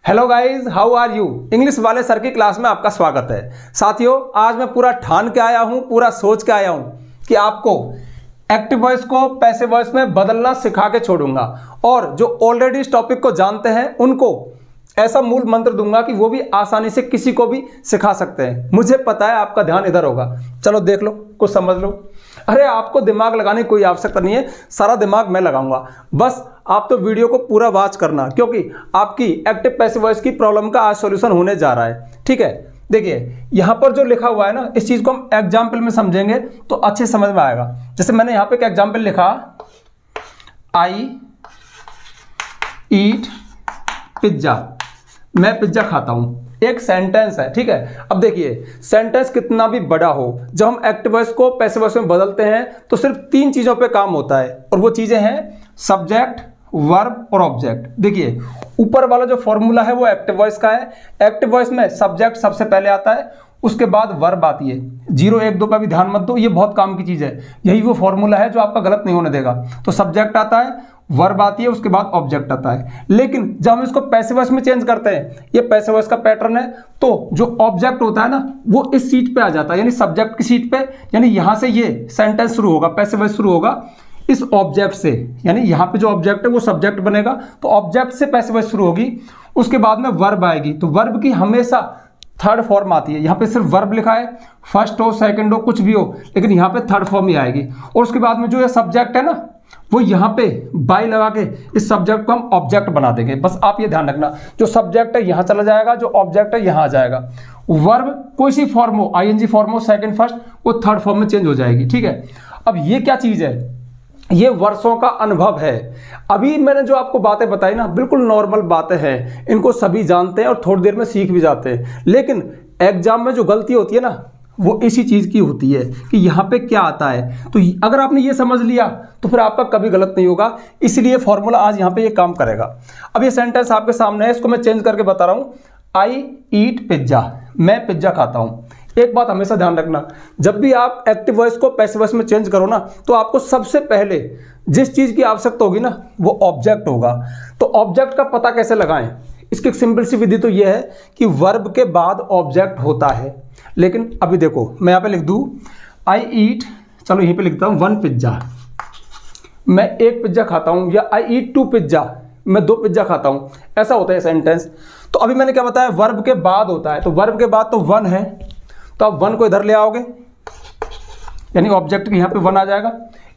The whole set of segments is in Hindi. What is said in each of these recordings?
Hello guys, how are you. English वाले सर की क्लास में आपका स्वागत है। साथियों, आज मैं पूरा ठान के आया हूं, पूरा सोच के आया हूं कि आपको एक्टिव वॉइस को पैसिव वॉइस में बदलना सिखा के छोड़ूंगा और जो ऑलरेडी इस टॉपिक को जानते हैं उनको ऐसा मूल मंत्र दूंगा कि वो भी आसानी से किसी को भी सिखा सकते हैं। मुझे पता है आपका ध्यान इधर होगा, चलो देख लो, कुछ समझ लो। अरे आपको दिमाग लगाने की कोई आवश्यकता नहीं है, सारा दिमाग मैं लगाऊंगा। बस आप तो वीडियो को पूरा वॉच करना, क्योंकि आपकी एक्टिव पैसिव वॉइस की प्रॉब्लम का आज सॉल्यूशन होने जा रहा है। ठीक है, देखिए यहाँ पर जो लिखा हुआ है ना, इस चीज को हम एग्जाम्पल में समझेंगे तो अच्छे समझ में आएगा। जैसे मैंने यहाँ पे एक एग्जाम्पल लिखा, आई ईट पिज्जा, मैं पिज्जा खाता हूं। एक सेंटेंस है, ठीक है। अब देखिए सेंटेंस कितना भी बड़ा हो, जब हम एक्टिव वॉइस को पैसिव वॉइस में बदलते हैं तो सिर्फ 3 चीजों पे काम होता है, और वो चीजें हैं सब्जेक्ट, वर्ब और ऑब्जेक्ट। देखिए ऊपर वाला जो फॉर्मूला है वो एक्टिव वॉइस का है। एक्टिव वॉइस में सब्जेक्ट सबसे पहले आता है, उसके बाद वर्ब आती है। 0, 1, 2 का भी ध्यान मत दो, ये बहुत काम की चीज है। यही वो फॉर्मूला है जो आपका गलत नहीं होने देगा। तो सब्जेक्ट आता है, वर्ब आती है, उसके बाद ऑब्जेक्ट आता है। लेकिन जब हम इसको पैसिव वॉइस में चेंज करते हैं, ये पैसिव वॉइस का पैटर्न है, तो जो ऑब्जेक्ट होता है ना वो इस सीट पे आ जाता है, यानी सब्जेक्ट की सीट पे। यानी यहां से ये सेंटेंस शुरू होगा, पैसिव वॉइस शुरू होगा इस ऑब्जेक्ट से, यानी यहाँ पे जो ऑब्जेक्ट है वो सब्जेक्ट बनेगा, तो ऑब्जेक्ट से पैसिव वॉइस शुरू होगी। उसके बाद में वर्ब आएगी, तो वर्ब की हमेशा थर्ड फॉर्म आती है। यहाँ पे सिर्फ वर्ब लिखा है, फर्स्ट हो सेकंड हो कुछ भी हो, लेकिन यहाँ पे थर्ड फॉर्म ही आएगी। और उसके बाद में जो ये सब्जेक्ट है ना, वो यहाँ पे बाई लगा के इस सब्जेक्ट को हम ऑब्जेक्ट बना देंगे। बस आप ये ध्यान रखना, जो सब्जेक्ट है यहाँ चला जाएगा, जो ऑब्जेक्ट है यहाँ आ जाएगा। वर्ब कोई सी फॉर्म हो, आईएनजी फॉर्म हो, सेकंड फर्स्ट, वो थर्ड फॉर्म में चेंज हो जाएगी। ठीक है, अब ये क्या चीज है, ये वर्षों का अनुभव है। अभी मैंने जो आपको बातें बताई ना, बिल्कुल नॉर्मल बातें हैं, इनको सभी जानते हैं और थोड़ी देर में सीख भी जाते हैं। लेकिन एग्जाम में जो गलती होती है ना, वो इसी चीज की होती है कि यहाँ पे क्या आता है। तो अगर आपने ये समझ लिया तो फिर आपका कभी गलत नहीं होगा। इसलिए फॉर्मूला आज यहाँ पे ये काम करेगा। अब ये सेंटेंस आपके सामने है, इसको मैं चेंज करके बता रहा हूँ। आई ईट पिज्जा, मैं पिज्जा खाता हूँ। एक बात हमेशा ध्यान रखना, जब भी आप एक्टिव वॉइस को पैसिव वॉइस में चेंज करो ना, तो आपको सबसे पहले जिस चीज की आवश्यकता होगी ना, वो ऑब्जेक्ट होगा। तो ऑब्जेक्ट का पता कैसे लगाएं? इसकी एक सिंपल सी विधि तो ये है कि वर्ब के बाद ऑब्जेक्ट होता है। लेकिन अभी देखो, मैं यहाँ पे लिख दूं आई ईट, चलो यहीं पे लिखता हूँ 1 पिज्जा, मैं 1 पिज्जा खाता हूँ, या आई ईट 2 पिज्जा, मैं 2 पिज्जा खाता हूँ। ऐसा होता है सेंटेंस। तो अभी मैंने क्या बताया, वर्ब के बाद होता है, तो वर्ब के बाद तो 1 है, तो आप 1 को इधर ले आओगे, यानी ऑब्जेक्ट के यहाँ पे 1 आ जाएगा।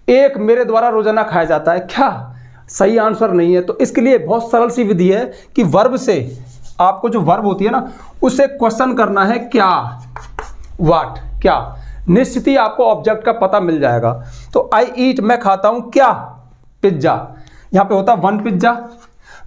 1 मेरे द्वारा रोजाना खाया जाता है, क्या सही आंसर नहीं है। तो इसके लिए बहुत सरल सी विधि है कि वर्ब से आपको जो वर्ब होती है ना, उससे क्वेश्चन करना है क्या, व्हाट, क्या। निश्चित ही आपको ऑब्जेक्ट का पता मिल जाएगा। तो आई ईट, मैं खाता हूं क्या, पिज्जा। यहां पे होता 1 पिज्जा,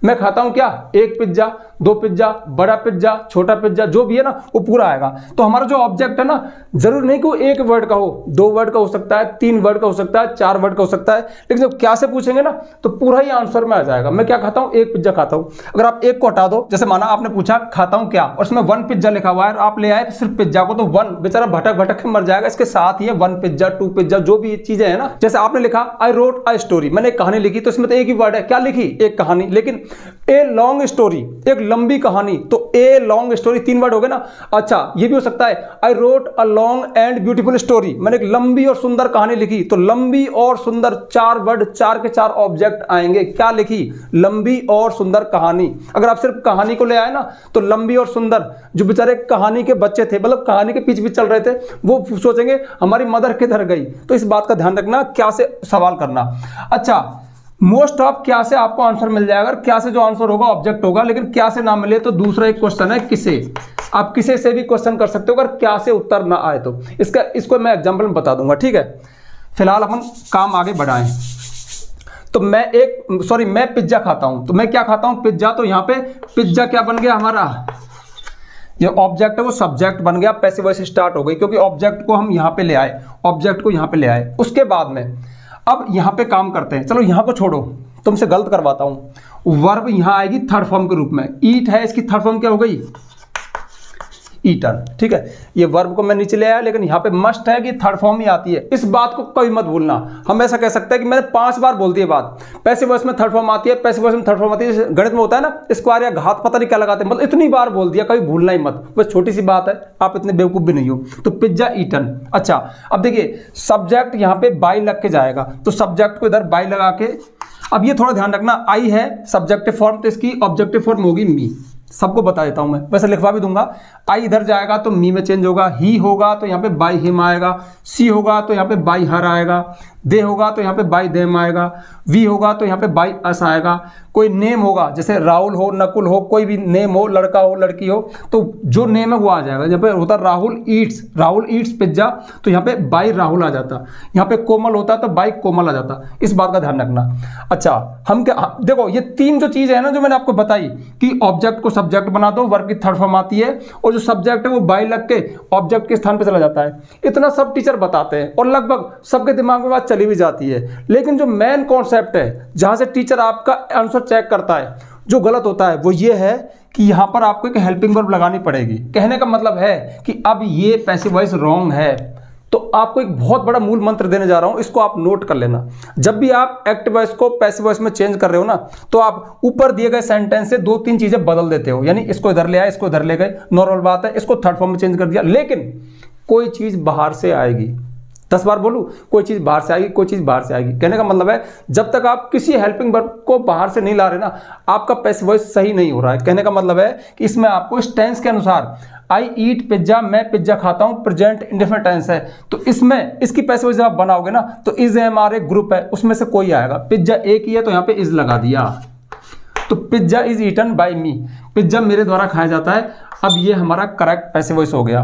मैं खाता हूं क्या, 1 पिज्जा, 2 पिज्जा, बड़ा पिज्जा, छोटा पिज्जा, जो भी है ना वो पूरा आएगा। तो हमारा जो ऑब्जेक्ट है ना, जरूर नहीं कि वो 1 वर्ड का हो, 2 वर्ड का हो सकता है, 3 वर्ड का हो सकता है, 4 वर्ड का हो सकता है। लेकिन जब क्या से पूछेंगे ना, तो पूरा ही आंसर में आ जाएगा। मैं क्या खाता हूँ, 1 पिज्जा खाता हूँ। अगर आप 1 को हटा दो, जैसे माना आपने पूछा खाता हूँ क्या, और उसमें 1 पिज्जा लिखा हुआ है, आप ले आए सिर्फ पिज्जा को, तो 1 बेचारा भटक भटक के मर जाएगा। इसके साथ ही 1 पिज्जा, 2 पिज्जा, जो भी चीजें है ना, जैसे आपने लिखा आई रोट अ स्टोरी, मैंने एक कहानी लिखी, तो इसमें तो एक ही वर्ड है, क्या लिखी, एक कहानी। लेकिन ए लॉन्ग स्टोरी, एक लंबी कहानी, तो ए लॉन्ग स्टोरी 3 वर्ड हो गए ना। अच्छा ये भी हो सकता है, I wrote a long and beautiful story, मैंने एक लंबी और सुंदर कहानी लिखी, तो लंबी और सुंदर 4 वर्ड, 4 के 4 ऑब्जेक्ट आएंगे। क्या लिखी, लंबी और सुंदर कहानी। अगर आप सिर्फ कहानी को ले आए ना, तो लंबी और सुंदर, जो बेचारे कहानी के बच्चे थे, मतलब कहानी के पीछे चल रहे थे, वो सोचेंगे हमारी मदर किधर गई। तो इस बात का ध्यान रखना, क्या से सवाल करना। अच्छा, मोस्ट ऑफ क्या से आपको आंसर मिल जाएगा, अगर क्या से जो आंसर होगा ऑब्जेक्ट होगा। लेकिन क्या से ना मिले तो दूसरा एक क्वेश्चन है किसे, आप किसे से भी क्वेश्चन कर सकते हो अगर क्या से उत्तर ना आए तो। इसको मैं एग्जांपल में बता दूंगा। ठीक है, फिलहाल अपन काम आगे बढ़ाएं। तो मैं पिज्जा खाता हूं, तो मैं क्या खाता हूं, पिज्जा। तो यहां पे पिज्जा क्या बन गया हमारा, ये ऑब्जेक्ट है वो सब्जेक्ट बन गया, पैसिव वॉइस स्टार्ट हो गई, क्योंकि ऑब्जेक्ट को हम यहां पे ले आए, ऑब्जेक्ट को यहां पे ले आए। उसके बाद में अब यहां पे काम करते हैं। चलो यहां को छोड़ो, तुमसे गलत करवाता हूं। वर्ब यहां आएगी थर्ड फॉर्म के रूप में, ईट है, इसकी थर्ड फॉर्म क्या हो गई, ईटन। ठीक है, ये वर्ब को मैं नीचे ले आया, लेकिन यहाँ पे मस्ट है कि थर्ड फॉर्म ही आती है। इस बात को कभी मत भूलना। हम ऐसा कह सकते हैं कि मैंने 5 बार बोल दी बात, पैसिव वॉइस में थर्ड फॉर्म आती है, पैसिव वॉइस में थर्ड फॉर्म आती है। गणित में होता है ना स्क्वायर या घात, पता नहीं क्या लगाते हैं, मतलब इतनी बार बोल दिया, कभी भूलना ही मत। बस छोटी सी बात है, आप इतने बेवकूफ भी नहीं हो। तो पिज्जा ईटन। अच्छा, अब देखिए सब्जेक्ट यहाँ पे बाई लग के जाएगा, तो सब्जेक्ट को इधर बाई लगा के, अब ये थोड़ा ध्यान रखना, आई है सब्जेक्टिव फॉर्म, तो इसकी ऑब्जेक्टिव फॉर्म होगी मी। सबको बता देता हूं मैं, वैसे लिखवा भी दूंगा। आई इधर जाएगा तो मी में चेंज होगा, ही होगा तो यहाँ पे बाई हिम आएगा, सी होगा तो यहाँ पे बाई हर आएगा, दे होगा तो यहाँ पे बाई देम आएगा, वी होगा तो यहाँ पे बाई अस आएगा। कोई नेम होगा जैसे राहुल हो, नकुल हो, कोई भी नेम हो, लड़का हो, लड़की हो, तो जो नेम है वो आ जाएगा। यहाँ पे होता राहुल ईट्स पिज्जा, तो यहाँ पे बाई राहुल आ जाता। यहाँ पे कोमल होता तो बाई कोमल आ जाता। इस बात का ध्यान रखना। अच्छा, हम क्या देखो, ये 3 जो चीजें है ना जो मैंने आपको बताई कि ऑब्जेक्ट को सब्जेक्ट बना दो, वर्ब की थर्ड फॉर्म आती है, और जो सब्जेक्ट है वो बाई लग के ऑब्जेक्ट के स्थान पे चला जाता है। इतना सब टीचर बताते हैं और लगभग सबके दिमाग में बात चली भी जाती है, लेकिन जो मेन कॉन्सेप्ट है जहां से टीचर आपका आंसर चेक करता है, जो गलत होता है वो ये है कि यहां पर आपको एक हेल्पिंग वर्ब लगानी पड़ेगी। कहने का मतलब है कि अब ये पैसिव वॉइस रॉन्ग है, तो आपको एक बहुत बड़ा मूल मंत्र देने जा रहा हूं, इसको आप नोट कर लेना। जब भी आप एक्टिव वॉइस को पैसिव वॉइस में चेंज कर रहे हो ना, तो आप ऊपर दिए गए सेंटेंस से 2-3 चीजें बदल देते हो, यानी इसको इधर ले आए, इसको इधर ले गए, नॉर्मल बात है। इसको थर्ड फॉर्म में चेंज कर दिया, लेकिन कोई चीज बाहर से आएगी। 10 बार बोलूं, कोई चीज बाहर से आएगी, कोई चीज बाहर से आएगी। कहने का मतलब है जब तक आप किसी हेल्पिंग वर्ब को बाहर से नहीं ला रहे ना, आपका पैसिव वॉइस सही नहीं हो रहा है। कहने का मतलब है कि इसमें आपको इस टेंस के अनुसार, आई ईट पिज्जा, मैं पिज्जा खाता हूं, प्रेजेंट इंडेफिनिट टेंस है, तो इसमें इसकी पैसिव वॉइस जब आप बनाओगे ना, तो इज हमारे ग्रुप है, उसमें से कोई आएगा। पिज्जा एक ही है तो यहां पे इज लगा दिया, तो pizza is eaten by me, pizza मेरे द्वारा खाया जाता है। अब ये हमारा करेक्ट पैसिव वॉइस हो गया।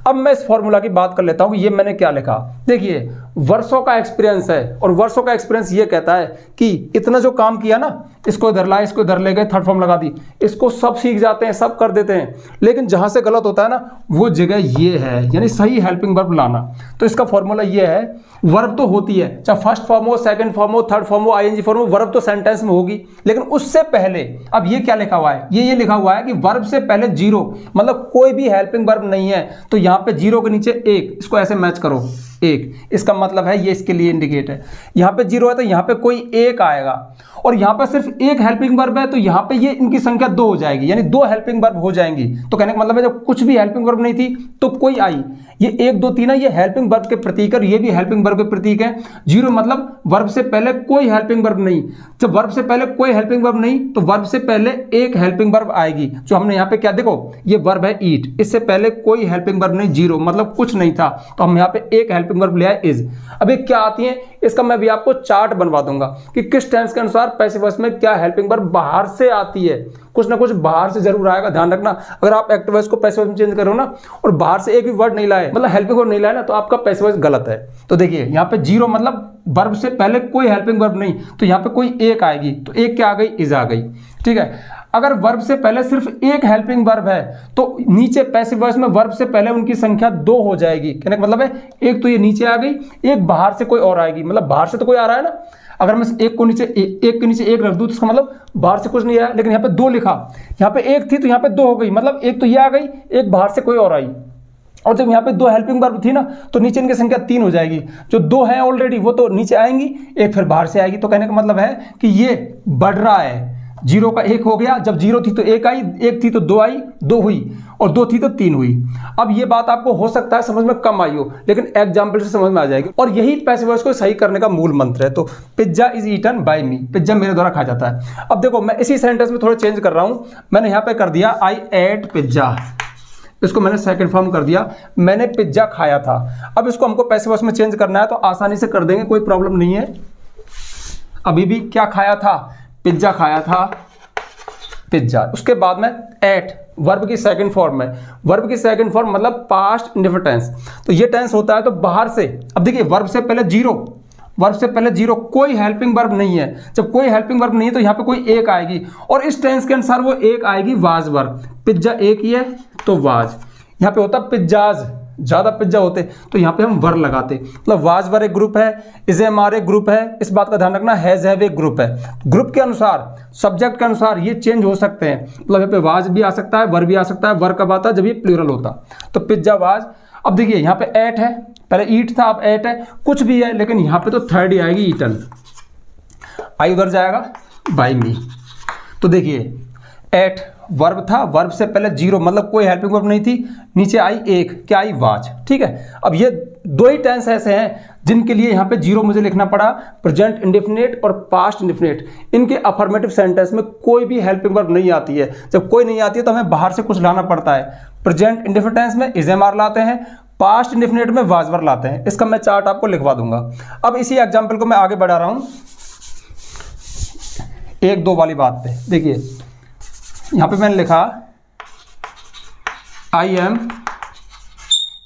अब मैं इस फॉर्मूला की बात कर लेता हूं कि ये मैंने क्या लिखा। देखिए, वर्षों का एक्सपीरियंस है, और वर्षों का एक्सपीरियंस ये कहता है कि इतना जो काम किया ना, इसको इधर लाए, इसको इधर ले गए, थर्ड फॉर्म लगा दी, इसको सब सीख जाते हैं, सब कर देते हैं, लेकिन जहां से गलत होता है ना, वो जगह ये है, यानी सही हेल्पिंग वर्ब लाना। तो इसका फॉर्मूला ये है, वर्ब तो होती है, चाहे फर्स्ट फॉर्म हो, सेकंड फॉर्म हो, थर्ड फॉर्म हो, आईएनजी फॉर्म हो, वर्ब तो सेंटेंस में होगी, लेकिन उससे पहले अब ये क्या लिखा हुआ है, ये लिखा हुआ है कि वर्ब से पहले जीरो, मतलब कोई भी हेल्पिंग वर्ब नहीं है, तो यहां पे जीरो के नीचे एक, इसको ऐसे मैच करो, एक, इसका मतलब है ये इसके लिए इंडिकेट है। यहां पे जीरो है तो यहां पे कोई एक आएगा, और यहां पे सिर्फ एक हेल्पिंग वर्ब है, तो यहां पे ये इनकी संख्या 2 हो जाएगी, यानी 2 हेल्पिंग वर्ब हो जाएंगी। तो कहने का मतलब है जब कुछ भी हेल्पिंग वर्ब नहीं थी तो कोई आई, ये 1 2 3 है, ये हेल्पिंग वर्ब के प्रतीक है, ये भी हेल्पिंग वर्ब के प्रतीक है। जीरो मतलब वर्ब से पहले कोई हेल्पिंग वर्ब नहीं। जब वर्ब से पहले कोई हेल्पिंग वर्ब नहीं, तो वर्ब से पहले एक हेल्पिंग वर्ब आएगी, जो हमने यहाँ पे क्या, देखो ये वर्ब है ईट, इससे पहले कोई हेल्पिंग वर्ब नहीं, जीरो मतलब कुछ नहीं था, तो हम यहाँ पे एक हेल्पिंग वर्ब ले आए, इज। अब ये क्या आती है, इसका मैं भी आपको चार्ट बनवा दूंगा कि किस टेंस के अनुसार पैसिव वॉइस में क्या हेल्पिंग वर्ब बाहर से आती है। कुछ ना कुछ बाहर से जरूर आएगा, ध्यान रखना। अगर आप एक्टिव वॉइस को पैसिव वॉइस में चेंज करो ना, और बाहर से एक भी वर्ड नहीं लाए, मतलब हेल्पिंग वर्ब नहीं लाए ना, तो आपका पैसिव वॉइस गलत है। तो देखिए यहाँ पे जीरो मतलब वर्ब से पहले कोई हेल्पिंग वर्ब नहीं, तो यहाँ पे कोई एक आएगी, तो एक क्या आ गई, इज आ गई। ठीक है, अगर वर्ब से पहले सिर्फ एक हेल्पिंग वर्ब है, तो नीचे पैसिव वॉइस में वर्ब से पहले उनकी संख्या 2 हो जाएगी। कहने का मतलब है एक तो ये नीचे आ गई, एक बाहर से कोई और आएगी, मतलब बाहर से तो कोई आ रहा है ना। अगर मैं एक को नीचे एक के नीचे एक रख दूं तो इसका मतलब बाहर से कुछ नहीं आया, लेकिन यहाँ पे 2 लिखा, यहाँ पे एक थी तो यहाँ पे 2 हो गई, मतलब एक तो ये आ गई, एक बाहर से कोई और आई। और जब यहाँ पे 2 हेल्पिंग वर्ब थी ना, तो नीचे इनकी संख्या 3 हो जाएगी। जो 2 है ऑलरेडी वो तो नीचे आएंगी, एक फिर बाहर से आएगी। तो कहने का मतलब है कि ये बढ़ रहा है, जीरो का 1 हो गया, जब जीरो थी तो 1 आई, 1 थी तो 2 आई, 2 हुई, और 2 थी तो 3 हुई। अब ये बात आपको हो सकता है समझ में कम आई हो, लेकिन एग्जाम्पल से समझ में आ जाएगी, और यही पैसिव वॉइस को सही करने का मूल मंत्र है। तो pizza is eaten by me, pizza मेरे द्वारा खाया जाता है। अब देखो मैं इसी सेंटेंस में थोड़ा चेंज कर रहा हूं, मैंने यहाँ पे कर दिया आई एट पिज्जा, इसको मैंने सेकंड फॉर्म कर दिया, मैंने पिज्जा खाया था। अब इसको हमको पैसिव वॉइस में चेंज करना है, तो आसानी से कर देंगे, कोई प्रॉब्लम नहीं है। अभी भी क्या खाया था, पिज्जा खाया था, पिज्जा। उसके बाद में एट, वर्ब की सेकंड फॉर्म है, वर्ब की सेकंड फॉर्म मतलब पास्ट इंडेफिनिट टेंस, तो ये टेंस होता है तो बाहर से। अब देखिए वर्ब से पहले जीरो, वर्ब से पहले जीरो, कोई हेल्पिंग वर्ब नहीं है। जब कोई हेल्पिंग वर्ब नहीं है तो यहाँ पे कोई एक आएगी, और इस टेंस के अनुसार वो एक आएगी वाज वर्ब। पिज्जा एक ही है तो वाज, यहाँ पे होता पिज्जाज, ज़्यादा पिज्जा होते तो यहाँ पे हम वर लगाते। मतलब वाज वर एक ग्रुप है, इज एम आर एक ग्रुप है, इस बात का ध्यान रखना, हैज हैव एक ग्रुप है। ग्रुप के अनुसार, सब्जेक्ट के अनुसार ये चेंज हो सकते हैं। मतलब यहाँ पे वाज भी आ सकता है, वर भी आ सकता है। वर कब आता जब ये प्लूरल होता। तो पिज्जा वाज। अब देखिए यहाँ पे एट है, पहले ईट था, अब एट है, कुछ भी है, लेकिन यहाँ पे तो थर्ड ही आएगी, ईटन। आई उधर जाएगा, बाय मी। तो देखिए एट वर्ब था, वर्ब से पहले जीरो, मतलब कोई हेल्पिंग वर्ब नहीं थी, नीचे आई एक, क्या आई, वाज। ठीक है, अब ये दो ही टेंस ऐसे हैं जिनके लिए यहाँ पे जीरो मुझे लिखना पड़ा, प्रेजेंट इंडेफिनिट और पास्ट इंडेफिनिट। इनके अफर्मेटिव सेंटेंस में कोई भी हेल्पिंग वर्ब नहीं आती है। जब कोई नहीं आती है तो हमें बाहर से कुछ लाना पड़ता है। प्रेजेंट इंडेफिनिट टेंस में इज एम आर लाते हैं, पास्ट इंडेफिनिट में वाज वर लाते हैं। इसका मैं चार्ट आपको लिखवा दूंगा। अब इसी एग्जाम्पल को मैं आगे बढ़ा रहा हूँ एक दो वाली बात पे। देखिए यहाँ पे मैंने लिखा आई एम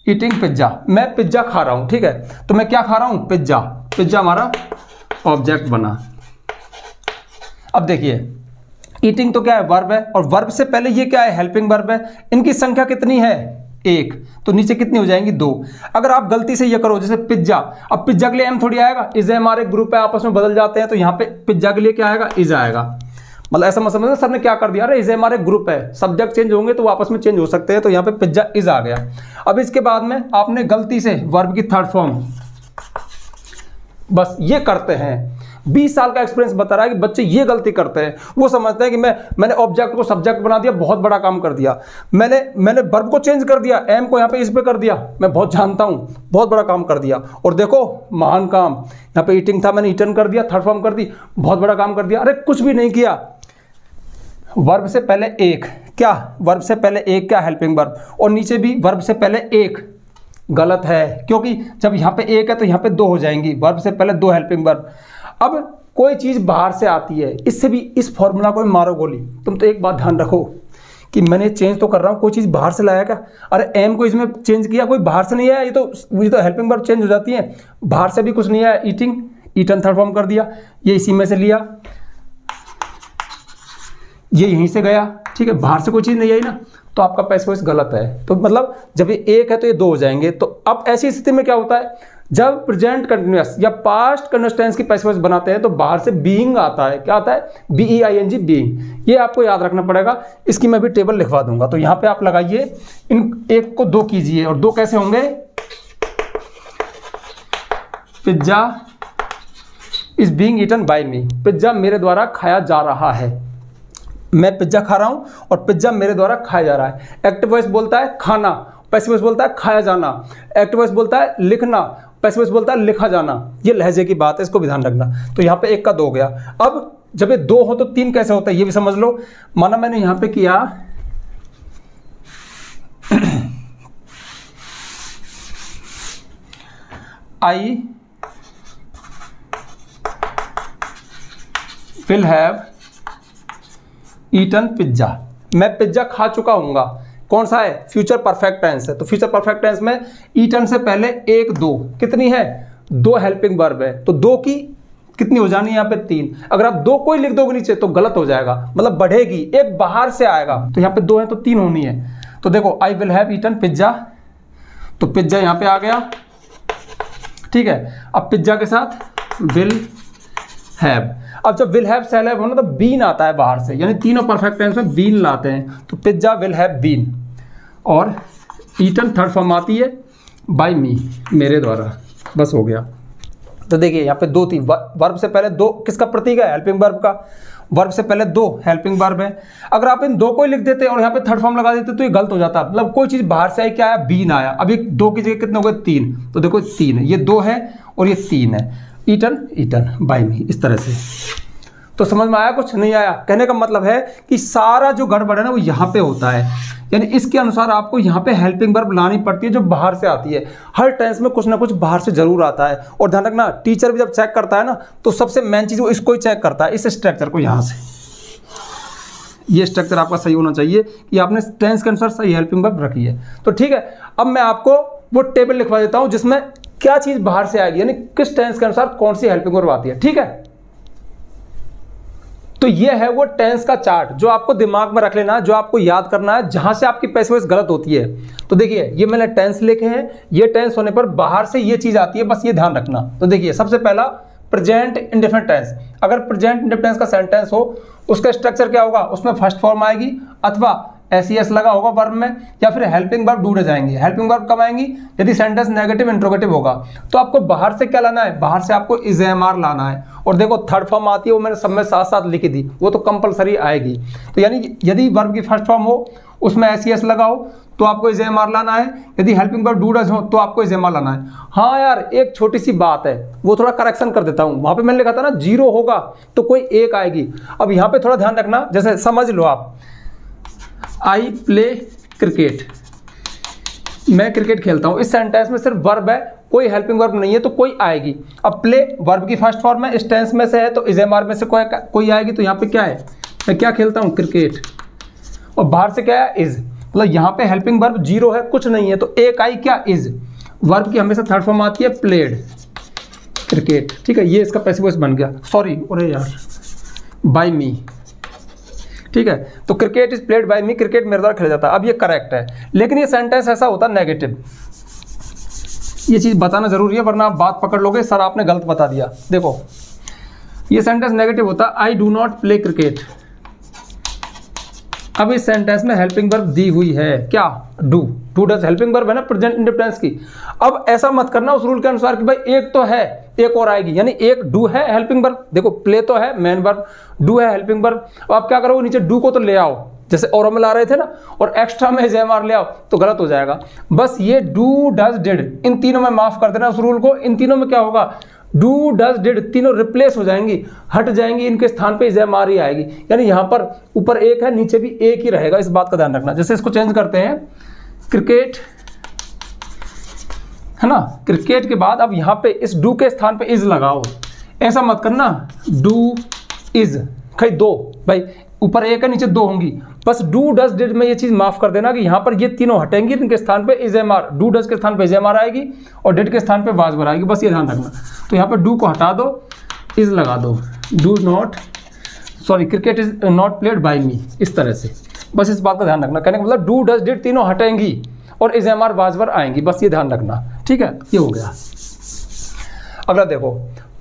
ईटिंग पिज्जा, मैं पिज्जा खा रहा हूँ। ठीक है, तो मैं क्या खा रहा हूँ, पिज्जा। पिज्जा हमारा ऑब्जेक्ट बना। अब देखिए ईटिंग तो क्या है, वर्ब है, और वर्ब से पहले ये क्या है, हेल्पिंग वर्ब है। इनकी संख्या कितनी है, एक, तो नीचे कितनी हो जाएंगी, दो। अगर आप गलती से ये करो जैसे पिज्जा, अब पिज्जा के लिए एम थोड़ी आएगा, इज एम आर एक ग्रुप है, आपस में बदल जाते हैं, तो यहाँ पे पिज्जा के लिए क्या आएगा, इज आएगा। मतलब ऐसा मत समझना सर ने क्या कर दिया, अरे इज एम आर एक ग्रुप है, सब्जेक्ट चेंज होंगे तो वो आपस में चेंज हो सकते हैं, तो यहाँ पे पिज्जा इज आ गया। अब इसके बाद में आपने गलती से वर्ब की थर्ड फॉर्म, बस ये करते हैं। 20 साल का एक्सपीरियंस बता रहा है कि बच्चे ये गलती करते हैं। वो समझते हैं कि मैंने ऑब्जेक्ट को सब्जेक्ट बना दिया, बहुत बड़ा काम कर दिया। मैंने वर्ब को चेंज कर दिया, एम को यहाँ पे इस पे कर दिया, मैं बहुत जानता हूँ, बहुत बड़ा काम कर दिया। और देखो महान काम, यहाँ पे ईटिंग था, मैंने ईटन कर दिया, थर्ड फॉर्म कर दी, बहुत बड़ा काम कर दिया। अरे कुछ भी नहीं किया। वर्ब से पहले एक, क्या वर्ब से पहले एक, क्या हेल्पिंग वर्ब, और नीचे भी वर्ब से पहले एक, गलत है, क्योंकि जब यहाँ पे एक है तो यहाँ पे दो हो जाएंगी। वर्ब से पहले दो हेल्पिंग वर्ब। अब कोई चीज़ बाहर से आती है, इससे भी इस फॉर्मूला को मारो गोली। तुम तो एक बात ध्यान रखो कि मैंने चेंज तो कर रहा हूँ, कोई चीज़ बाहर से लाया क्या, अरे एम को इसमें चेंज किया, कोई बाहर से नहीं आया। ये तो हेल्पिंग वर्ब चेंज हो जाती है, बाहर से भी कुछ नहीं आया। ईटिंग, ईटन थर्ड फॉर्म कर दिया, ये इसी में से लिया, ये यहीं से गया। ठीक है, बाहर से कोई चीज़ नहीं आई ना, तो आपका पैसिव वॉइस गलत है। तो मतलब जब ये एक है तो ये दो हो जाएंगे। तो अब ऐसी स्थिति में क्या होता है, जब प्रेजेंट कंटिन्यूअस या पास्ट कंटिन्यूअस टेंस की पैसिव वॉइस बनाते हैं तो बाहर से बीइंग आता है। क्या आता है, BEING, बीइंग। ये आपको याद रखना पड़ेगा। इसकी मैं भी टेबल लिखवा दूंगा। तो यहाँ पे आप लगाइए, इन एक को दो कीजिए, और दो कैसे होंगे, pizza is being eaten by me, pizza मेरे द्वारा खाया जा रहा है। मैं पिज्जा खा रहा हूं और पिज्जा मेरे द्वारा खाया जा रहा है। एक्टिव वॉइस बोलता है खाना, पैसिव वॉइस बोलता है खाया जाना। एक्टिव वॉइस बोलता है लिखना, पैसिव वॉइस बोलता है लिखा जाना। ये लहजे की बात है, इसको भी ध्यान रखना। तो यहाँ पे एक का दो हो गया। अब जब ये दो हो तो तीन कैसे होता है, ये भी समझ लो। माना मैंने यहाँ पे किया I will have eaten pizza, मैं पिज्जा खा चुका हूँगा। कौन सा है, फ्यूचर परफेक्ट टेंस है। तो फ्यूचर परफेक्ट टेंस में ईटन से पहले एक, दो, कितनी है, दो हेल्पिंग वर्ब है, तो दो की कितनी हो जानी है यहाँ पे, तीन। अगर आप दो कोई लिख दोगे नीचे तो गलत हो जाएगा, मतलब बढ़ेगी, एक बाहर से आएगा। तो यहाँ पे दो है तो तीन होनी है। तो देखो I will have eaten pizza, तो पिज्जा यहाँ पे आ गया। ठीक है, अब पिज्जा के साथ विल हैव। अब जब विल हैव सेल हैव होना तो बीन आता है बाहर से, यानी तीनों परफेक्ट टेंस में बीन लाते हैं। तो पिज्जा विल हैव बीन, और ईटन थर्ड फॉर्म आती है बाय मी, मेरे द्वारा। बस हो गया। तो देखिए यहाँ पे दो थी, वर्ब से पहले दो किसका प्रतीक है, हेल्पिंग वर्ब का। वर्ब से पहले दो हेल्पिंग वर्ब है। अगर आप इन दो को ही लिख देते और यहाँ पे थर्ड फॉर्म लगा देते तो ये गलत हो जाता। मतलब कोई चीज़ बाहर से आई, क्या आया, बीन आया। अब ये दो की जगह कितने हो गए, तीन। तो देखो तीन है, ये दो है और ये तीन है। ईटन ईटन बाय मी, इस तरह से। तो समझ में आया, कुछ नहीं आया। कहने का मतलब है कि सारा जो गड़बड़ है ना वो यहाँ पे होता है, यानी इसके अनुसार आपको यहाँ पे हेल्पिंग वर्ब लानी पड़ती है जो बाहर से आती है। हर टेंस में कुछ ना कुछ बाहर से जरूर आता है। और ध्यान रखना, टीचर भी जब चेक करता है ना तो सबसे मेन चीज़ वो इसको ही चेक करता है, इस स्ट्रक्चर को। यहाँ से ये स्ट्रक्चर आपका सही होना चाहिए कि आपने टेंस के अनुसार सही हेल्पिंग वर्ब रखी है। तो ठीक है, अब मैं आपको वो टेबल लिखवा देता हूँ जिसमें क्या चीज़ बाहर से आएगी, यानी किस टेंस के अनुसार कौन सी हेल्पिंग वर्ब आती है। ठीक है, तो ये है वो टेंस का चार्ट जो आपको दिमाग में रख लेना है, जो आपको याद करना है, जहां से आपकी पैसिव वॉइस गलत होती है। तो देखिए ये मैंने टेंस लिखे हैं, ये टेंस होने पर बाहर से ये चीज आती है, बस ये ध्यान रखना। तो देखिए सबसे पहला प्रेजेंट इंडेफिनिट टेंस। अगर प्रेजेंट इंडेफिनिट टेंस का सेंटेंस हो उसका स्ट्रक्चर क्या होगा, उसमें फर्स्ट फॉर्म आएगी अथवा एस लगा होगा वर्ब में, या फिर हेल्पिंग वर्ब ढूंढे जाएंगे। हेल्पिंग वर्ब कब आएंगी, यदि सेंटेंस नेगेटिव इंट्रोगेटिव होगा। तो आपको बाहर से क्या लाना है, बाहर से आपको इज एम-आर लाना है। और देखो थर्ड फॉर्म आती है, वो मैंने सब में साथ साथ लिखी थी, वो तो कंपलसरी आएगी। तो यानी यदि वर्ब की फर्स्ट फॉर्म हो उसमें एस लगा हो तो आपको इज एम-आर लाना है, यदि हेल्पिंग वर्ब ढूंढे हो तो आपको इज एम-आर लाना है। हाँ यार एक छोटी सी बात है, वो थोड़ा करेक्शन कर देता हूँ। वहां पे मैंने लिखा था ना 0 होगा तो कोई एक आएगी। अब यहाँ पे थोड़ा ध्यान रखना, जैसे समझ लो आप आई प्ले क्रिकेट, मैं क्रिकेट खेलता हूं, इस सेंटेंस में सिर्फ वर्ब है, कोई हेल्पिंग वर्ब नहीं है, तो कोई आएगी। अब प्ले वर्ब की फर्स्ट फॉर्म है, इस टेंस में से है तो इज एम-आर में से कोई आएगी। तो यहाँ पे क्या है, मैं क्या खेलता हूँ क्रिकेट, और बाहर से क्या है इज, मतलब यहाँ पे हेल्पिंग वर्ब 0 है, कुछ नहीं है, तो एक आई क्या इज। वर्ब की हमेशा थर्ड फॉर्म आती है प्लेड क्रिकेट, ठीक है। ये इसका पैसिव वॉइस बन गया, सॉरी अरे यार बाय मी, ठीक है। तो cricket is played by me, cricket मेरे द्वारा खेला जाता है। अब ये करेक्ट है, लेकिन ये सेंटेंस ऐसा होता है नेगेटिव। ये चीज बताना जरूरी है वरना आप बात पकड़ लोगे सर आपने गलत बता दिया। देखो ये सेंटेंस नेगेटिव होता है, आई डू नॉट प्ले क्रिकेट। अब इस सेंटेंस में हेल्पिंग वर्ब दी हुई है क्या, do. Do does helping verb है ना प्रेजेंट इंडेफिनिट की। अब ऐसा मत करना उस रूल के अनुसार कि भाई एक तो है एक और आएगी, यानी एक डू है हेल्पिंग वर्ब, देखो प्ले तो है मेन वर्ब, डू है हेल्पिंग वर्ब। अब आप क्या करोगे, नीचे डू को तो ले आओ जैसे और में ला रहे थे ना, और एक्स्ट्रा में इज एम-आर ले आओ तो गलत हो जाएगा। बस ये डू डज डिड इन तीनों में माफ कर देना उस रूल को। इन तीनों में क्या होगा, डू डज डिड तीनों रिप्लेस हो जाएंगी, हट जाएंगी, इनके स्थान पे इज एम-आर ही आएगी। यानी यहाँ पर ऊपर एक है नीचे भी एक ही रहेगा, इस बात का ध्यान रखना। जैसे इसको चेंज करते हैं, क्रिकेट है ना, क्रिकेट के बाद अब यहाँ पे इस डू के स्थान पे इज लगाओ। ऐसा मत करना डू इज कहीं दो, भाई ऊपर एक है नीचे दो होंगी, बस डू डज डिड में ये चीज माफ कर देना कि यहाँ पर ये तीनों हटेंगी, इनके स्थान पे इज एम-आर, डू डज के स्थान पे इज एम-आर आएगी और डिड के स्थान पे वाज वर आएगी, बस ये ध्यान रखना। तो यहाँ पे डू को हटा दो, इज लगा दो, do not sorry cricket is not played by me, इस तरह से। बस इस बात का ध्यान रखना, कहने का मतलब डू डज डिड तीनों हटेंगी और इज एम-आर वाज वर आएंगी, बस ये ध्यान रखना, ठीक है। ये हो गया। अगला देखो,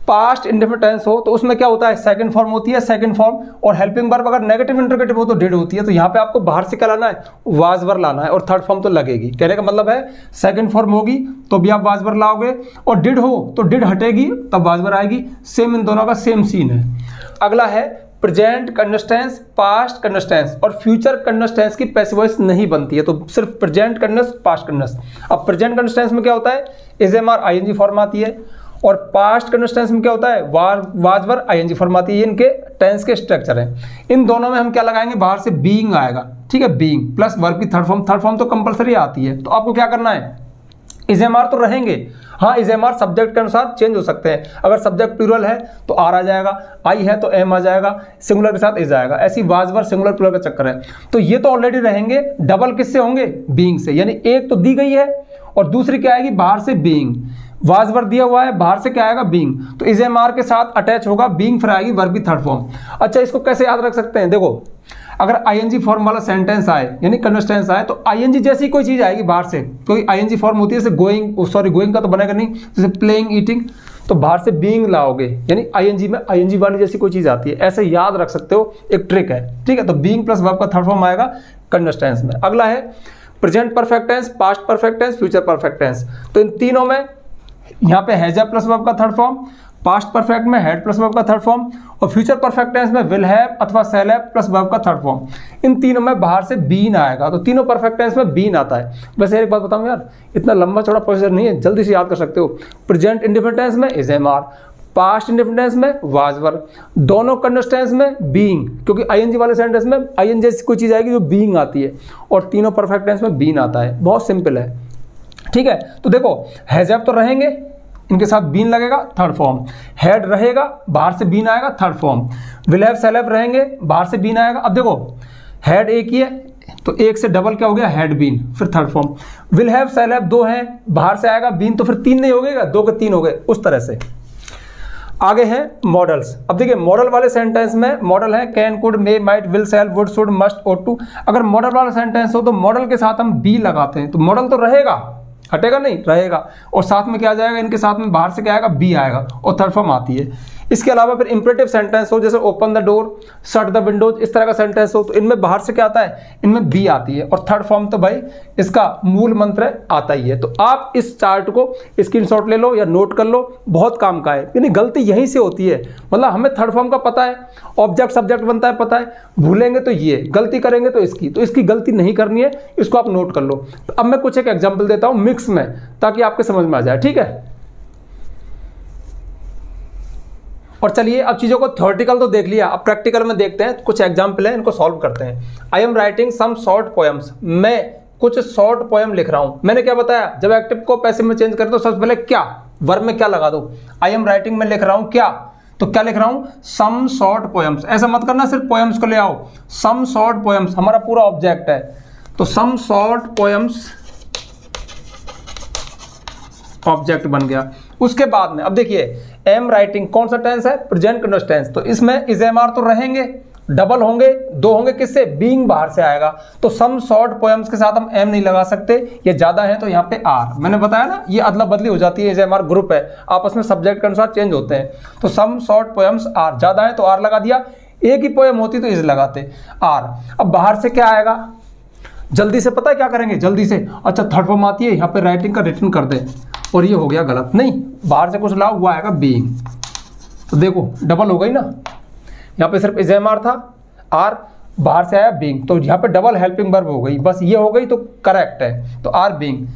पास्ट इंडेफिनिट टेंस हो तो उसमें क्या होता है, सेकंड फॉर्म होती है, सेकंड फॉर्म, और हेल्पिंग वर्ब अगर नेगेटिव इंट्रोगेटिव हो तो डिड होती है। तो यहाँ पे आपको बाहर से क्या लाना है, वाज वर लाना है, और थर्ड फॉर्म तो लगेगी। कहने का मतलब है सेकंड फॉर्म होगी तो भी आप वाज वर लाओगे, और डिड हो तो डिड हटेगी तब वाज वर आएगी। सेम इन दोनों का सेम सीन है। अगला है present continuous tense, past continuous tense और फ्यूचर कंटिन्यूअस टेंस की पैसिव वॉइस नहीं बनती है, तो सिर्फ प्रेजेंट कंटिन्यूअस, पास्ट कंटिन्यूअस। अब प्रेजेंट कंटिन्यूअस टेंस में क्या होता है, इज एम-आर आईएनजी फॉर्म आती है, और पास्ट कंटिन्यूअस टेंस में क्या होता है, वाज वर आईएनजी फॉर्म आती है। ये इनके टेंस के स्ट्रक्चर हैं। इन दोनों में हम क्या लगाएंगे, बाहर से बीइंग आएगा, ठीक है, बीइंग प्लस वर्ब की थर्ड फॉर्म तो कंपलसरी आती है। तो आपको क्या करना है, इज एम-आर तो रहेंगे, हाँ इज एम-आर सब्जेक्ट के अनुसार चेंज हो सकते हैं। अगर सब्जेक्ट प्लूरल है तो आर आ जाएगा, आई है तो एम आ जाएगा, सिंगुलर के साथ इज आएगा। ऐसी वाज वर सिंगुलर प्लूरल का चक्कर है। तो ये तो ऑलरेडी रहेंगे, डबल किससे होंगे, बीइंग से। यानी एक तो दी गई है और दूसरी क्या आएगी, बाहर से बीइंग। वाज वर दिया हुआ है, बाहर से क्या आएगा, बीइंग, तो इज एम-आर के साथ अटैच होगा बीइंग, फिर आएगी वर्ब की थर्ड फॉर्म। अच्छा इसको कैसे याद रख सकते हैं, देखो अगर आईएनजी फॉर्म वाला सेंटेंस आए यानी कंटिन्यूअस टेंस आए तो आईएनजी जैसी कोई चीज आएगी बाहर से, कोई आईएनजी फॉर्म होती है जैसे गोइंग, सॉरी गोइंग का तो बनेगा नहीं, जैसे प्लेइंग, ईटिंग, तो बाहर से बीइंग लाओगे, यानी आईएनजी में आईएनजी वाली जैसी कोई चीज आती है। ऐसे याद रख सकते हो, एक ट्रिक है, ठीक है। तो बीइंग प्लस वर्ब का थर्ड फॉर्म आएगा कंटिन्यूअस टेंस में। अगला है present perfect tense, past perfect tense, future perfect tense. तो इन तीनों में यहाँ पे हैज हैव प्लस वर्ब का थर्ड फॉर्म, पास्ट परफेक्ट में हैड प्लस वर्ब का थर्ड फॉर्म, और फ्यूचर परफेक्ट टेंस में विल हैव अथवा शैल हैव प्लस वर्ब का थर्ड फॉर्म। इन तीनों में बाहर से बीन आएगा, तो तीनों परफेक्ट टेंस में बीन आता है। वैसे एक बात बताऊं यार, इतना लंबा चौड़ा प्रोसीजर नहीं है, जल्दी से याद कर सकते हो। प्रेजेंट इंडेफिनिट टेंस में is am are, past indefinite tense में वाज वर, दोनों कंटिन्यूअस टेंस में बीइंग, क्योंकि आईएनजी वाले सेंटेंस में आईएनजी जैसी कोई चीज आएगी जो बीइंग आती है, और तीनों परफेक्ट टेंस में बीन आता है। बहुत सिंपल है, ठीक है। तो देखो हैज हैव तो रहेंगे, इनके साथ बीन लगेगा, थर्ड फॉर्म। हैड रहेगा, बाहर से बीन आएगा, third form. Will have shall have रहेंगे, बाहर से बीन आएगा। अब देखो हैड एक ही है तो एक से डबल क्या हो गया, हैड बीन, फिर third form. Will have shall have दो हैं, बाहर से आएगा बीन, तो फिर तीन नहीं हो गए, दो के तीन हो गए, उस तरह से। आगे हैं मॉडल्स। अब देखिए मॉडल वाले सेंटेंस में मॉडल है can, could, may, might, will, shall, would, should, must, ought to। अगर मॉडल वाला सेंटेंस हो तो मॉडल के साथ हम बी लगाते हैं, तो मॉडल तो रहेगा, हटेगा नहीं, रहेगा। और साथ में क्या आ जाएगा, इनके साथ में बाहर से क्या आएगा, बी आएगा, और थर्ड फॉर्म आती है। इसके अलावा फिर इंपरेटिव सेंटेंस हो, जैसे open the door, shut the Windows, इस तरह का सेंटेंस हो, तो इनमें बाहर से क्या आता है, इनमें बी आती है। और थर्ड फॉर्म तो भाई इसका मूल मंत्र आता ही है। तो आप इस चार्ट को स्क्रीनशॉट ले लो या नोट कर लो, बहुत काम का है। यानी गलती यहीं से होती है, मतलब हमें थर्ड फॉर्म का पता है, ऑब्जेक्ट सब्जेक्ट बनता है पता है, भूलेंगे तो ये, गलती करेंगे तो इसकी गलती नहीं करनी है, इसको आप नोट कर लो। तो अब मैं कुछ एक एग्जाम्पल देता हूँ मिक्स में, ताकि आपके समझ में आ जाए, ठीक है। और चलिए अब चीज़ों को थ्योरेटिकल तो देख लिया, अब प्रैक्टिकल में देखते हैं, कुछ एग्जाम्पल है, इनको सॉल्व करते हैं। I am writing some short poems, मैं कुछ शॉर्ट पोएम लिख रहा हूं। मैंने क्या बताया, जब एक्टिव को पैसिव में चेंज कर दो, सबसे पहले क्या, वर्ब में क्या लगा दो। आई एम राइटिंग में लिख रहा हूं क्या, तो क्या लिख रहा हूं, सम शॉर्ट पोएम्स। ऐसा मत करना सिर्फ पोएम्स को ले आओ, सम शॉर्ट पोएम्स हमारा पूरा ऑब्जेक्ट है, तो सम शॉर्ट पोएम्स ऑब्जेक्ट बन गया। उसके बाद में अब देखिए एम राइटिंग कौन सा टेंस है, प्रेजेंट कंटिन्यूअस टेंस, तो इसमें इज एम आर तो रहेंगे, डबल होंगे, दो होंगे, किससे, बीइंग बाहर से आएगा। तो सम शॉर्ट पोएम्स के साथ हम एम नहीं लगा सकते, ये ज्यादा है तो यहाँ पे आर। मैंने बताया ना ये अदला बदली हो जाती है, इज एम आर ग्रुप है, आपस में सब्जेक्ट के अनुसार चेंज होते हैं। तो सम शॉर्ट पोएम्स आर, ज्यादा है तो आर लगा दिया, एक ही पोएम होती तो इज लगाते, आर। अब बाहर से क्या आएगा, जल्दी से पता है क्या करेंगे, जल्दी से, अच्छा थर्ड फॉर्म आती है, यहाँ पे राइटिंग का रिटर्न कर दे, और ये हो गया गलत, नहीं बाहर से कुछ लाओ, वो आएगा बीइंग। तो देखो डबल हो गई ना, यहाँ पे सिर्फ इज एम आर था, आर बाहर से आया बीइंग, तो यहाँ पे डबल हेल्पिंग वर्ब हो गई, बस ये हो गई तो करेक्ट है। तो आर बीइंग,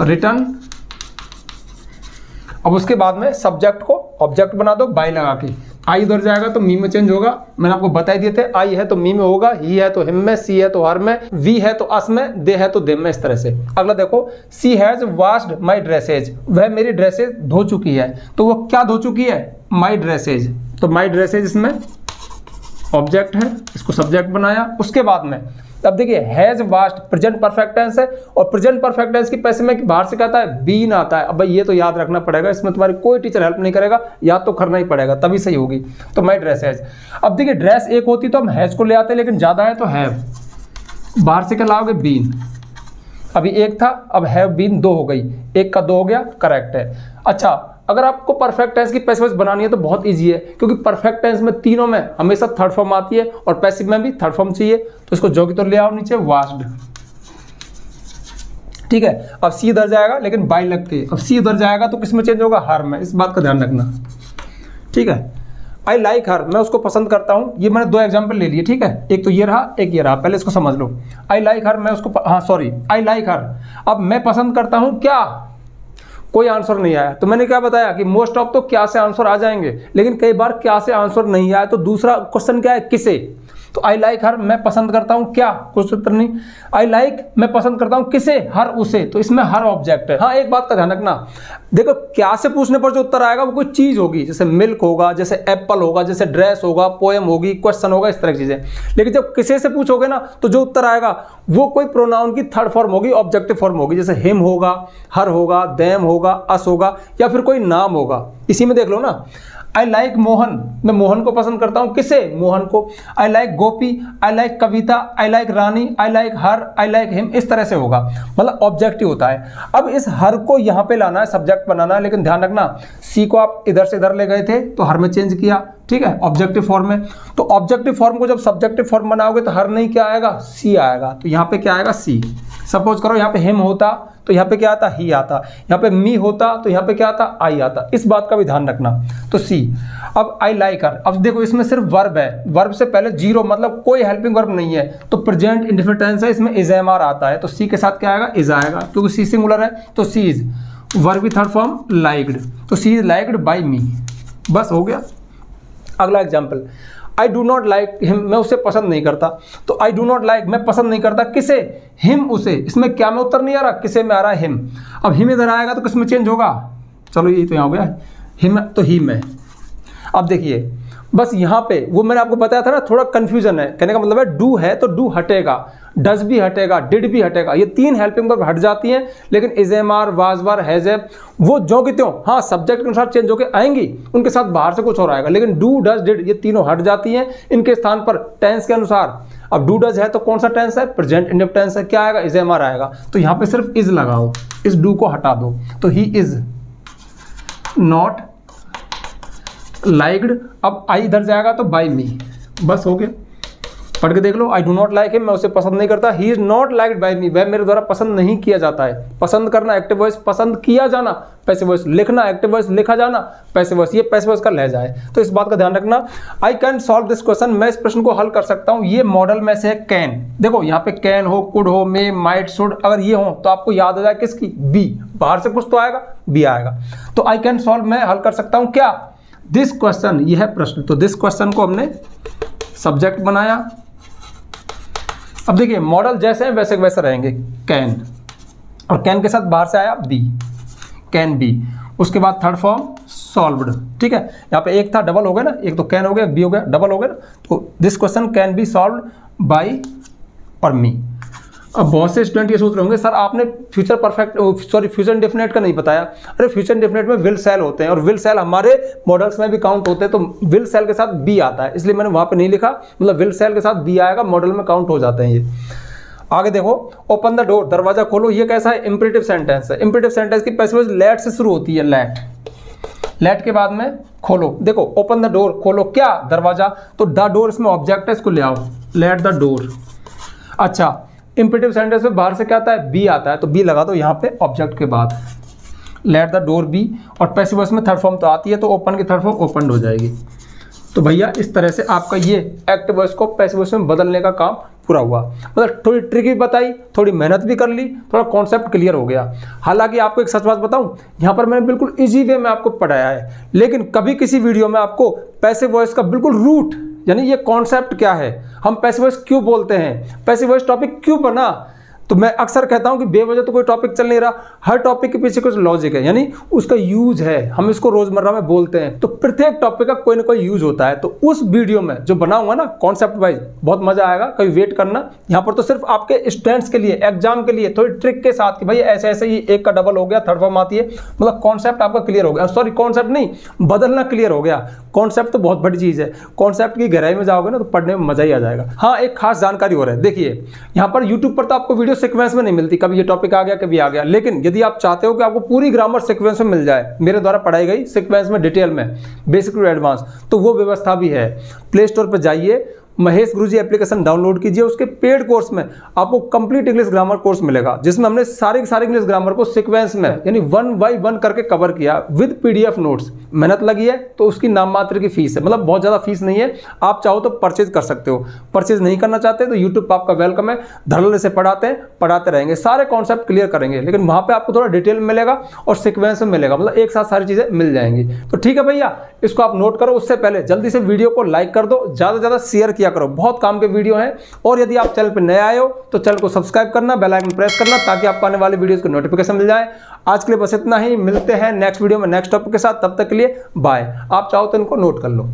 रिटर्न। अब उसके बाद में सब्जेक्ट को ऑब्जेक्ट बना दो बाय लगा के, आई उधर जाएगा तो मी में चेंज होगा, मैंने आपको बता दिए थे, आई है तो मी में होगा, ही है तो हिम में, सी है तो हर में, वी है तो अस में, दे है तो देम में, इस तरह से। अगला देखो, सी हैज वॉश्ड माई ड्रेसेज, वह मेरी ड्रेसेज धो चुकी है, तो वो क्या धो चुकी है, माई ड्रेसेज, तो माई ड्रेसेज इसमें ऑब्जेक्ट है, इसको सब्जेक्ट बनाया। उसके बाद में अब देखिए has washed present perfect tense है, और प्रेजेंट परफेक्ट टेंस की पैसे में बाहर से क्या आता है, बीन आता है। अब भाई ये तो याद रखना पड़ेगा, इसमें तुम्हारी कोई टीचर हेल्प नहीं करेगा, याद तो करना ही पड़ेगा तभी सही होगी। तो माई ड्रेस हैज। अब देखिए ड्रेस एक होती तो हम हैज को ले आते, लेकिन ज्यादा है तो हैव, बाहर से क्या लाओगे, बीन। अभी एक था, अब हैव बीन दो हो गई, एक का दो हो गया, करेक्ट है। अच्छा अगर आपको परफेक्ट टेंस की पैसिव बनानी है तो बहुत इजी है, क्योंकि परफेक्ट टेंस में तीनों में हमेशा थर्ड फॉर्म आती है, और पैसिव में भी थर्ड फॉर्म चाहिए, तो इसको जो की तो ले आओ नीचे, वॉश्ड, ठीक है। अब सी इधर जाएगा, लेकिन बाय लग के, अब सी उधर जाएगा तो किस में चेंज होगा, हर में, इस बात का ध्यान रखना, ठीक है। आई लाइक हर, मैं उसको पसंद करता हूँ, ये मैंने दो एग्जाम्पल ले लिए, ठीक है, एक तो ये रहा एक ये रहा, पहले इसको समझ लो। आई लाइक हर, मैं उसको, हाँ सॉरी, आई लाइक हर। अब मैं पसंद करता हूँ क्या, कोई आंसर नहीं आया, तो मैंने क्या बताया कि मोस्ट ऑफ तो क्या से आंसर आ जाएंगे, लेकिन कई बार क्या से आंसर नहीं आया, तो दूसरा क्वेश्चन क्या है, किसे। तो आई लाइक हर, मैं पसंद करता हूं क्या, कुछ उत्तर नहीं। आई लाइक, मैं पसंद करता हूं किसे, हर उसे, तो इसमें हर ऑब्जेक्ट है। हाँ एक बात का ध्यान रखना, देखो क्या से पूछने पर जो उत्तर आएगा वो कोई चीज होगी, जैसे मिल्क होगा, जैसे एप्पल होगा, जैसे ड्रेस होगा, पोएम होगी, क्वेश्चन होगा, इस तरह की चीजें। लेकिन जब किसे से पूछोगे ना, तो जो उत्तर आएगा वो कोई प्रोनाउन की थर्ड फॉर्म होगी, ऑब्जेक्टिव फॉर्म होगी, जैसे हिम होगा, हर होगा, देम होगा, अस होगा, या फिर कोई नाम होगा। इसी में देख लो ना, आई लाइक मोहन, मैं मोहन को पसंद करता हूं किसे, मोहन को। I like Gopi, I like Kavita, I like Rani, I like her, I like him, इस तरह से होगा, मतलब ऑब्जेक्टिव होता है। अब इस हर को यहां पे लाना है, सब्जेक्ट बनाना है, लेकिन ध्यान रखना सी को आप इधर से इधर ले गए थे तो हर में चेंज किया, ठीक है, ऑब्जेक्टिव फॉर्म में। तो ऑब्जेक्टिव फॉर्म को जब सब्जेक्टिव फॉर्म बनाओगे तो हर नहीं क्या आएगा, सी आएगा, तो यहाँ पे क्या आएगा, सी। सपोज करो यहाँ पे हिम होता तो यहाँ पे क्या आता, ही आता, यहाँ पे मी होता तो यहाँ पे क्या आता, आई आता, इस बात का भी ध्यान रखना। तो सी। अब आई लाइक हर, अब देखो इसमें सिर्फ वर्ब है, वर्ब से पहले जीरो, मतलब कोई हेल्पिंग वर्ब नहीं है, तो प्रेजेंट इंडेफिनिट टेंस है, इसमें इज एम आर आता है, तो सी के साथ क्या आएगा, इज आएगा, क्योंकि सी सिंगुलर है, तो सी इज। वर्ब की थर्ड फॉर्म लाइक्ड, तो सी इज लाइक्ड बाय मी, बस हो गया। अगला example, I do not like him, मैं उसे पसंद नहीं करता, तो आई डू नॉट लाइक, मैं पसंद नहीं करता किसे, हिम उसे, इसमें क्या में उत्तर नहीं आ रहा, किसे में आ रहा है, हिम। अब हिम इधर आएगा तो किस में चेंज होगा, चलो ये तो यहाँ हो गया, हिम तो ही में। अब देखिए बस यहाँ पे वो मैंने आपको बताया था ना, थोड़ा कंफ्यूजन है। कहने का मतलब है डू है तो डू हटेगा, डज भी हटेगा, डिड भी हटेगा, ये 3 हेल्पिंग वर्ब हट जाती हैं। लेकिन is am are, was were, has have वो जो कि त्यों, हाँ सब्जेक्ट के अनुसार चेंज होकर आएंगी, उनके साथ बाहर से कुछ और आएगा। लेकिन डू, डज, डिड ये तीनों हट जाती हैं इनके स्थान पर टेंस के अनुसार। अब डू डज है तो कौन सा टेंस है? प्रेजेंट इंडेफिनिट टेंस है, क्या आएगा? इज एम आर आएगा। तो यहाँ पे सिर्फ इज लगाओ, इस डू को हटा दो, तो ही इज नॉट लाइक्ड। अब आई इधर जाएगा तो बाय मी, बस हो गया। पढ़ के देख लो, I do not like him, मैं उसे पसंद नहीं करता। He is not liked by me, वह मेरे द्वारा पसंद नहीं किया जाता है। पसंद करना एक्टिव वॉइस, पसंद किया जाना पैसिव वॉइस, लिखना एक्टिव वॉइस, लिखा जाना पैसिव वॉइस, ये पैसिव वॉइस का लहजा है। तो इस बात का ध्यान रखना। I can solve this question, मैं इस प्रश्न को हल कर सकता हूँ। ये मॉडल में से है कैन। देखो यहाँ पे कैन हो, कुड हो, मे, माइट, शुड, अगर ये हो तो आपको याद आ जाए किसकी? बी। बाहर से कुछ तो आएगा, बी आएगा। तो आई कैन सॉल्व, मैं हल कर सकता हूँ क्या? दिस क्वेश्चन, यह है प्रश्न। तो दिस क्वेश्चन को हमने सब्जेक्ट बनाया। अब देखिए मॉडल जैसे हैं वैसे वैसे रहेंगे, कैन, और कैन के साथ बाहर से आया बी, कैन बी। उसके बाद थर्ड फॉर्म सॉल्व्ड, ठीक है। यहाँ पे एक था, डबल हो गया ना, एक तो कैन हो गया, बी हो गया, डबल हो गया ना। तो this question can be solved by और मी। अब बहुत से स्टूडेंट ये सोच रहे होंगे सर आपने future perfect, sorry future indefinite का नहीं बताया। अरे फ्यूचर इंडेफिनिट में विल सेल होते हैं और विल सेल हमारे मॉडल्स में भी काउंट होते हैं, तो विल सेल के साथ बी आता है, इसलिए मैंने वहाँ पे नहीं लिखा। मतलब विल सेल के साथ बी आएगा, मॉडल में काउंट हो जाते हैं ये। आगे देखो, ओपन द डोर, दरवाजा खोलो, ये कैसा है? इंपरेटिव सेंटेंस है। इंपरेटिव सेंटेंस की पैसिव वॉइस लेट से शुरू होती है, लेट। लेट के बाद में खोलो। देखो ओपन द डोर, खोलो क्या? दरवाजा। तो द डोर इसमें ऑब्जेक्ट है, इसको ले आओ, लेट द डोर। अच्छा, इंपरेटिव सेंटेंस में बाहर से क्या आता है? बी आता है, तो बी लगा दो यहाँ पे ऑब्जेक्ट के बाद, लेट द डोर बी। और पैसिव वॉइस में थर्ड फॉर्म तो आती है, तो ओपन की थर्ड फॉर्म ओपन हो जाएगी। तो भैया इस तरह से आपका ये एक्टिव वॉइस को पैसिव वॉइस में बदलने का काम पूरा हुआ। मतलब थोड़ी ट्रिक भी बताई, थोड़ी मेहनत भी कर ली, थोड़ा कॉन्सेप्ट क्लियर हो गया। हालांकि आपको एक सच बात बताऊं, यहाँ पर मैंने बिल्कुल इजी वे में आपको पढ़ाया है, लेकिन कभी किसी वीडियो में आपको पैसिव वॉइस का बिल्कुल रूट, यानी ये कॉन्सेप्ट क्या है, हम पैसिव वॉइस क्यों बोलते हैं, पैसिव वॉइस टॉपिक क्यों बना, तो मैं अक्सर कहता हूं कि बेवजह तो कोई टॉपिक चल नहीं रहा, हर टॉपिक के पीछे कुछ लॉजिक है, यानी उसका यूज है, हम इसको रोजमर्रा में बोलते हैं, तो प्रत्येक टॉपिक का कोई ना कोई यूज होता है। तो उस वीडियो में जो बनाऊंगा ना कॉन्सेप्ट वाइज, बहुत मजा आएगा, कभी वेट करना। यहाँ पर तो सिर्फ आपके स्टूडेंट्स के लिए, एग्जाम के लिए थोड़ी ट्रिक के साथ कि भाई ऐसे ऐसे ही एक का डबल हो गया, थर्ड फॉर्म आती है, मतलब कॉन्सेप्ट आपका क्लियर हो गया। सॉरी कॉन्सेप्ट नहीं, बदलना क्लियर हो गया। कॉन्सेप्ट तो बहुत बड़ी चीज है, कॉन्सेप्ट की गहराई में जाओगे ना तो पढ़ने में मजा ही आ जाएगा। हाँ, एक खास जानकारी हो रहा है, देखिए यहाँ पर यूट्यूब पर तो आपको वीडियो सीक्वेंस में नहीं मिलती, कभी ये टॉपिक आ गया कभी आ गया, लेकिन यदि आप चाहते हो कि आपको पूरी ग्रामर सीक्वेंस में मिल जाए, मेरे द्वारा पढ़ाई गई सीक्वेंस में, डिटेल में, बेसिक टू एडवांस, तो वो व्यवस्था भी है। प्ले स्टोर पर जाइए, महेश गुरुजी एप्लीकेशन डाउनलोड कीजिए, उसके पेड कोर्स में आपको कंप्लीट इंग्लिश ग्रामर कोर्स मिलेगा, जिसमें हमने सारे इंग्लिश ग्रामर को सीक्वेंस में यानी 1 by 1 करके कवर किया विद पीडीएफ नोट्स। मेहनत लगी है तो उसकी नाम मात्र की फीस है, मतलब बहुत ज़्यादा फीस नहीं है, आप चाहो तो परचेज कर सकते हो। परचेज नहीं करना चाहते तो यूट्यूब पर आपका वेलकम है, धड़ल्ले से पढ़ाते हैं, पढ़ाते रहेंगे, सारे कॉन्सेप्ट क्लियर करेंगे, लेकिन वहाँ पर आपको थोड़ा डिटेल में मिलेगा और सीक्वेंस में मिलेगा, मतलब एक साथ सारी चीज़ें मिल जाएंगी। तो ठीक है भैया, इसको आप नोट करो। उससे पहले जल्दी से वीडियो को लाइक कर दो, ज़्यादा से ज़्यादा शेयर किया करो, बहुत काम वीडियो है। और यदि आप चैनल पर नए आए हो तो चैनल को सब्सक्राइब करना, बेल आइकन प्रेस करना, ताकि आपको आने वाले वीडियोस की नोटिफिकेशन मिल जाए। आज के लिए बस इतना ही, मिलते हैं नेक्स्ट वीडियो में नेक्स्ट टॉपिक के साथ, तब तक के लिए बाय। आप चाहो तो इनको नोट कर लो।